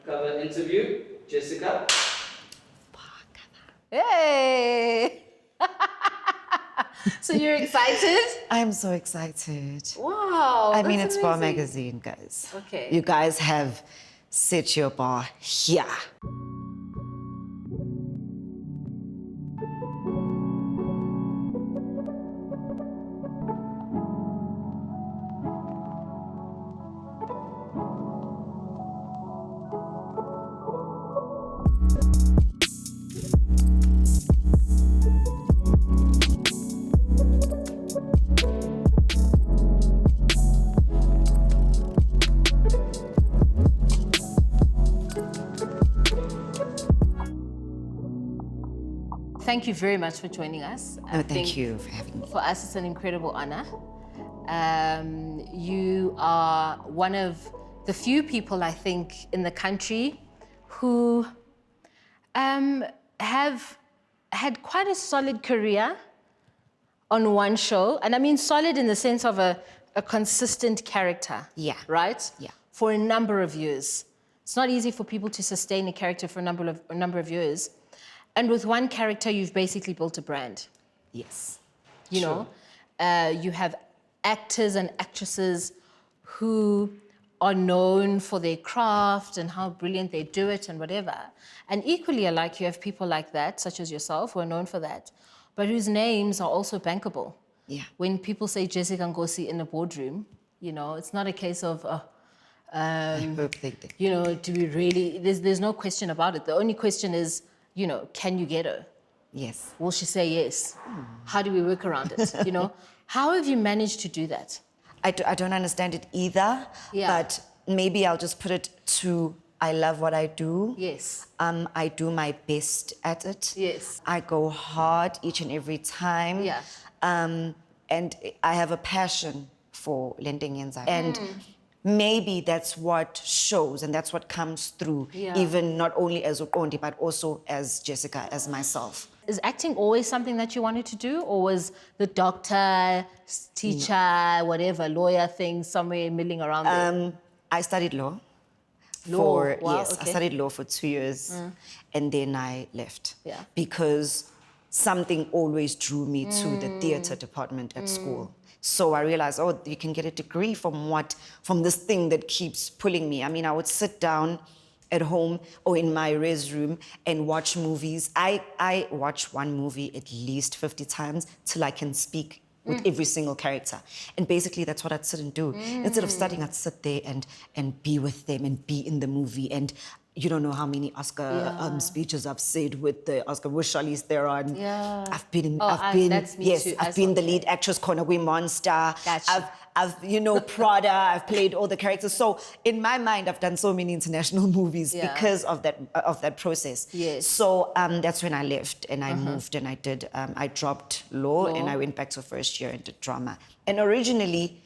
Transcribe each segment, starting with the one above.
cover interview. Jessica. Hey! So you're excited? I'm so excited. Wow. I mean, that's it's Bar amazing. Magazine, guys. Okay. You guys have set your bar here. Thank you very much for joining us. No, thank you for having me. For us, it's an incredible honor. You are one of the few people, I think, in the country who have had quite a solid career on one show. And I mean solid in the sense of a consistent character. Yeah. Right? Yeah. For a number of years. It's not easy for people to sustain a character for a number of years. And with one character, you've basically built a brand. Yes. You know, you have actors and actresses who are known for their craft and how brilliant they do it and whatever. And equally alike, you have people like that, such as yourself, who are known for that, but whose names are also bankable. Yeah. When people say Jessica Nkosi in a boardroom, you know, it's not a case of, I hope they do. you know, do we really, there's no question about it. The only question is, you know, can you get her? Yes. Will she say yes? How do we work around it? You know, how have you managed to do that? I don't understand it either, but maybe I'll just put it to I love what I do. Yes. I do my best at it. Yes. I go hard each and every time. Yeah. And I have a passion for lending insight. And maybe that's what shows and that's what comes through, even not only as Ukondi, but also as Jessica, as myself. Is acting always something that you wanted to do, or was the doctor, teacher, whatever, lawyer thing somewhere milling around there? I studied law. Wow, Yes, okay. I studied law for 2 years and then I left. Yeah. Because something always drew me to the theater department at school. So I realized, oh, you can get a degree from this thing that keeps pulling me. I mean, I would sit down at home or in my res room and watch movies. I watch one movie at least 50 times till I can speak with every single character. And basically that's what I'd sit and do. Instead of studying, I'd sit there and be with them and be in the movie. And you don't know how many Oscar speeches I've said with the Oscar with Charlize Theron. Yeah. I've been that's me too. I've been the lead actress, Konagwe Monster. Gotcha. I've Prada. I've played all the characters. So in my mind, I've done so many international movies because of that process. Yes. So that's when I left and I moved and I dropped law and I went back to first year and did drama. And originally,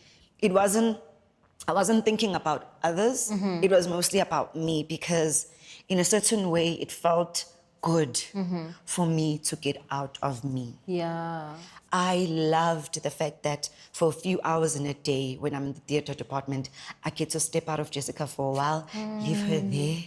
I wasn't thinking about others. It was mostly about me because in a certain way, it felt good for me to get out of me. Yeah. I loved the fact that for a few hours in a day, when I'm in the theater department, I get to step out of Jessica for a while, leave her there,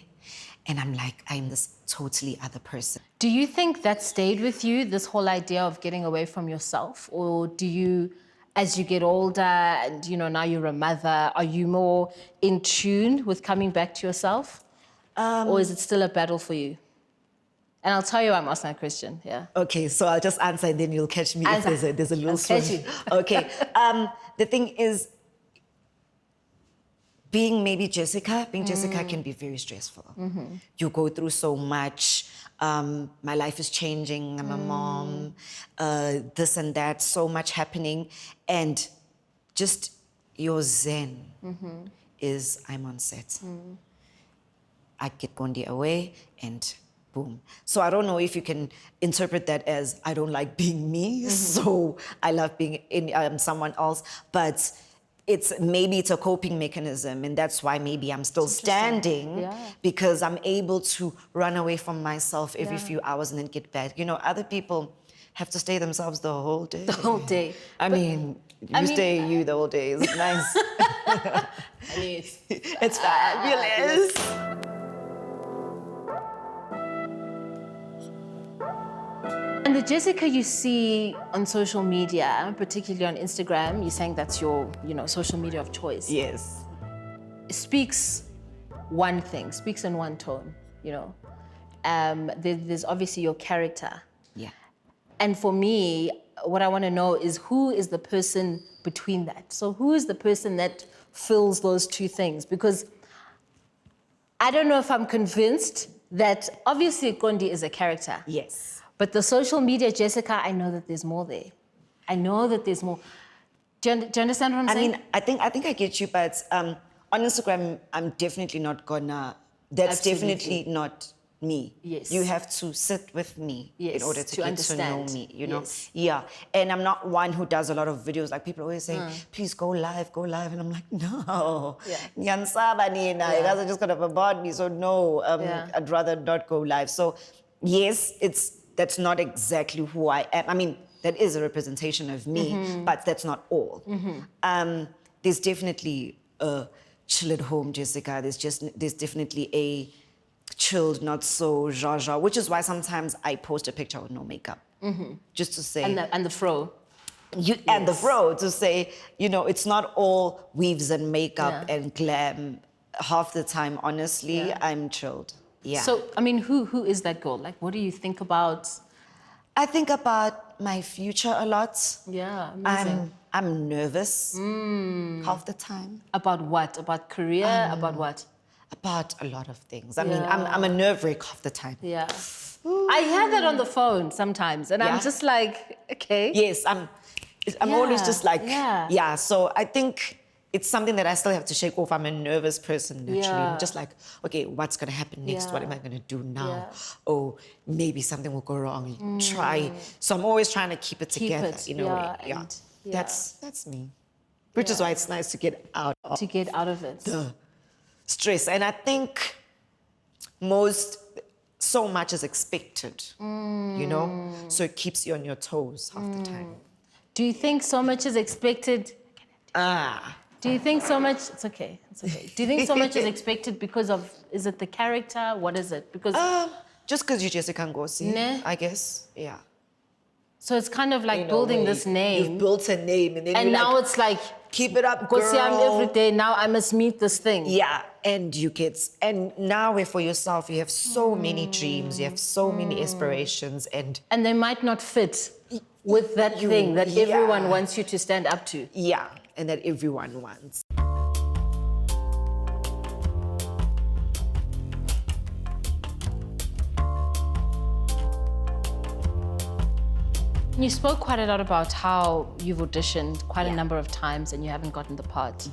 and I'm like, I'm this totally other person. Do you think that stayed with you, this whole idea of getting away from yourself? Or do you, as you get older and, you know, now you're a mother, are you more in tune with coming back to yourself? Or is it still a battle for you? And I'll tell you why I'm asking that question, yeah. Okay, so I'll just answer and then you'll catch me if there's a little I'll catch you. Okay, the thing is, being Jessica can be very stressful. You go through so much. My life is changing. I'm a mom. This and that. So much happening, and just your zen is I'm on set. I get Gondi away and boom. So I don't know if you can interpret that as I don't like being me, so I love being in someone else, but it's a coping mechanism, and that's why maybe I'm still standing because I'm able to run away from myself every few hours and then get back. You know, other people have to stay themselves the whole day. The whole day. I mean, stay you the whole day. It's nice. I mean, It's fabulous. And the Jessica you see on social media, particularly on Instagram, you're saying that's your, social media of choice. Yes. Speaks one thing, speaks in one tone, There's obviously your character. Yeah. And for me, what I want to know is who is the person between that? So who is the person that fills those two things? Because I don't know if I'm convinced that obviously Kondi is a character. Yes. But the social media Jessica, I know that there's more there. I know that there's more. Do you understand what I'm saying? I mean, I think I get you, but on Instagram, I'm definitely not gonna. That's Absolutely. definitely not me. Yes. You have to sit with me in Yes, order to get understand. to know me, you know? Yes. Yeah. And I'm not one who does a lot of videos. Like people always say, please go live. And I'm like, no. Yeah. You guys are just gonna bombard me. So no, I'd rather not go live. So yes, that's not exactly who I am. I mean, that is a representation of me, but that's not all. There's definitely a chill at home Jessica. There's definitely a chilled, not so zha, which is why sometimes I post a picture with no makeup, just to say. And the fro. And the fro, to say, it's not all weaves and makeup Yeah. and glam. Half the time, honestly, I'm chilled. Yeah. So, I mean, who is that girl? Like, what do you think about? I think about my future a lot. Yeah, amazing. I'm nervous half the time. About what? About career? About what? About a lot of things. I mean, I'm a nerve wreck half the time. Yeah. I hear that on the phone sometimes, and I'm Yeah? just like, okay. Yes, I'm always just like, yeah. So I think it's something that I still have to shake off. I'm a nervous person naturally. Yeah. I'm just like, okay, what's gonna happen next? What Yeah. am I gonna do now? Yeah. Oh, maybe something will go wrong. Try. So I'm always trying to keep it together in a way. Yeah. and- That's me. Which is why it's nice to get out of to get out of it. the stress. And I think so much is expected, So it keeps you on your toes half the time. Do you think so much is expected? Do you think so much? It's okay. Do you think so much is expected because of? Is it the character? What is it? Because Just because you're Jessica Nkosi, Nah. I guess. Yeah. so it's kind of like In a building way, this name, You've built a name, and then and you're now like, it's like keep it up, go girl. see I'm every day. Now I must meet this thing. Yeah, and now for yourself, you have so many dreams, you have so many aspirations, and And they might not fit with that thing that everyone wants you to stand up to. and that everyone wants. You spoke quite a lot about how you've auditioned quite a number of times and you haven't gotten the part.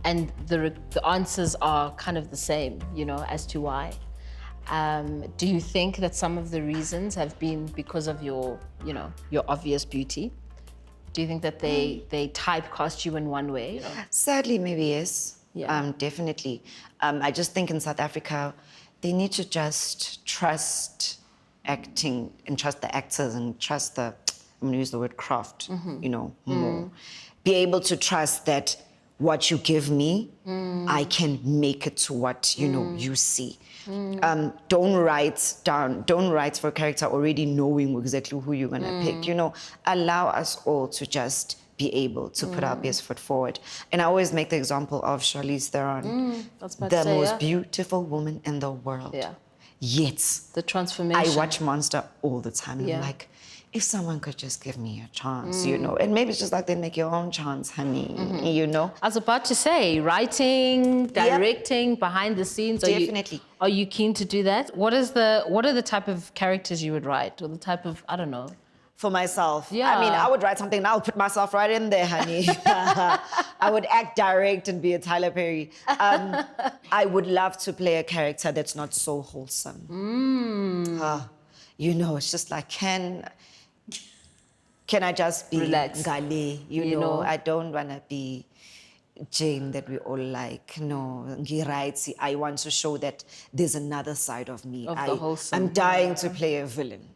And the answers are kind of the same, as to why. Do you think that some of the reasons have been because of your obvious beauty? Do you think that they typecast you in one way? Sadly, maybe yes. Yeah. Definitely. I just think in South Africa, they need to just trust acting and trust the actors and trust I'm gonna use the word craft, more. Be able to trust that what you give me, I can make it to what, you see. Don't write for a character already knowing exactly who you're gonna pick. Allow us all to just be able to put our best foot forward. And I always make the example of Charlize Theron, the most beautiful woman in the world. Yeah. Yet, The transformation. I watch Monster all the time, and I'm like, if someone could just give me a chance, and maybe it's just like they make your own chance, honey, I was about to say, writing, directing, behind the scenes. Definitely. Are you keen to do that? What are the type of characters you would write, or the type of, I don't know? For myself. Yeah. I mean, I would write something and I'll put myself right in there, honey. I would act, direct, and be a Tyler Perry. I would love to play a character that's not so wholesome. It's just like, can I just be Relax. Ngale? I don't want to be Jane that we all like. No, I want to show that there's another side of me. Of the wholesome. I'm dying to play a villain.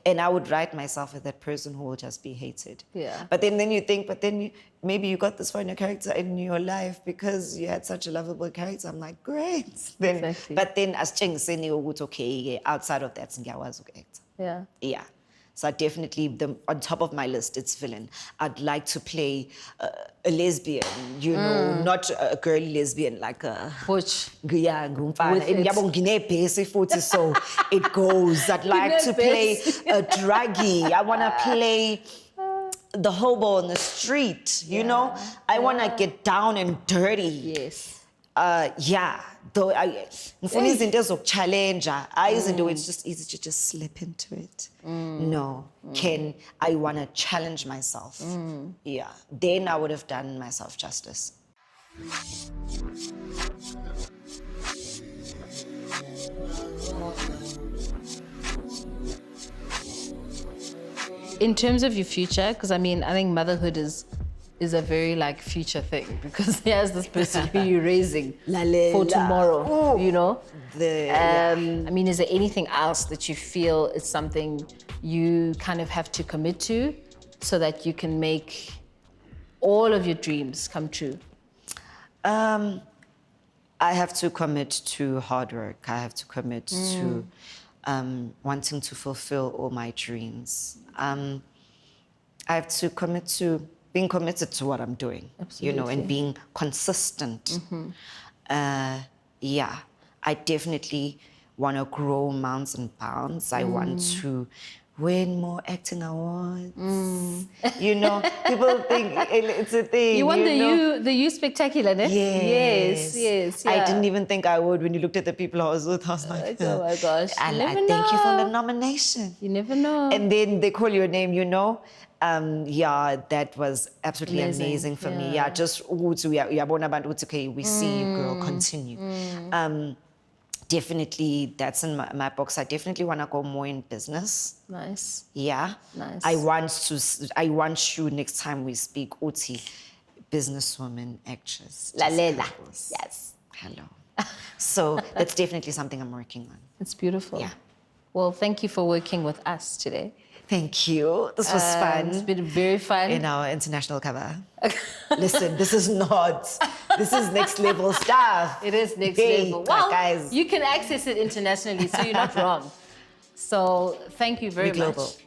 And I would write myself as that person who will just be hated. Yeah. But then you think, maybe you got this far in your character in your life because you had such a lovable character. I'm like, great. Exactly. But then as Cheng said, okay, outside of that, ngiyakwazi uku-act. Yeah. Yeah. So I definitely, on top of my list, it's villain. I'd like to play a lesbian, you know, not a girly lesbian, like a... Butch. Yeah, ngumfana. With And it. yabo nginebhesi futhi, so it goes. I'd like to play a druggie. I want to play the hobo on the street, you know? I want to get down and dirty. Yes. Yeah, though ngifuna izinto ezokuchallenge'a, izinto it's just easy to just slip into it. No, I want to challenge myself. Yeah, then I would have done myself justice. In terms of your future, because I mean, I think motherhood is a very like future thing, because there's this person who you're raising for tomorrow, you know? I mean, is there anything else that you feel is something you kind of have to commit to so that you can make all of your dreams come true? I have to commit to hard work. I have to commit to wanting to fulfill all my dreams. I have to commit to being committed to what I'm doing, you know, and being consistent. Yeah, I definitely want to grow mountains and pounds. I want to win more acting awards. You know, people think it's a thing. You won know? the You Spectacular, ne? Yes. Yes. Yeah. I didn't even think I would. When you looked at the people I was with, I was like, oh my gosh. And I thank you for the nomination. You never know. And then they call your name, you know. Yeah, that was absolutely amazing for me. Yeah, just okay, we see you, girl, continue. Definitely, that's in my box. I definitely want to go more in business. Nice. Yeah. Nice. I want you next time we speak, Uti, businesswoman, actress. Lalela. Yes. Hello. So that's definitely something I'm working on. It's beautiful. Yeah. Well, thank you for working with us today. Thank you. This was fun. It's been very fun. In our international cover. Listen, this is next level stuff. It is next Hey, level. Well, guys. you can access it internationally, so you're not wrong. So thank you very much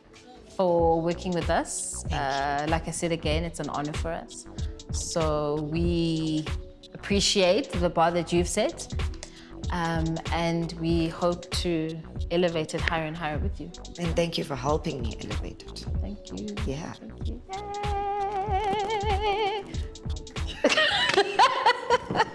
for working with us. Like I said again, it's an honor for us. So we appreciate the bar that you've set. And we hope to elevate it higher and higher with you. And thank you for helping me elevate it. Thank you. Yeah. Thank you. Yay.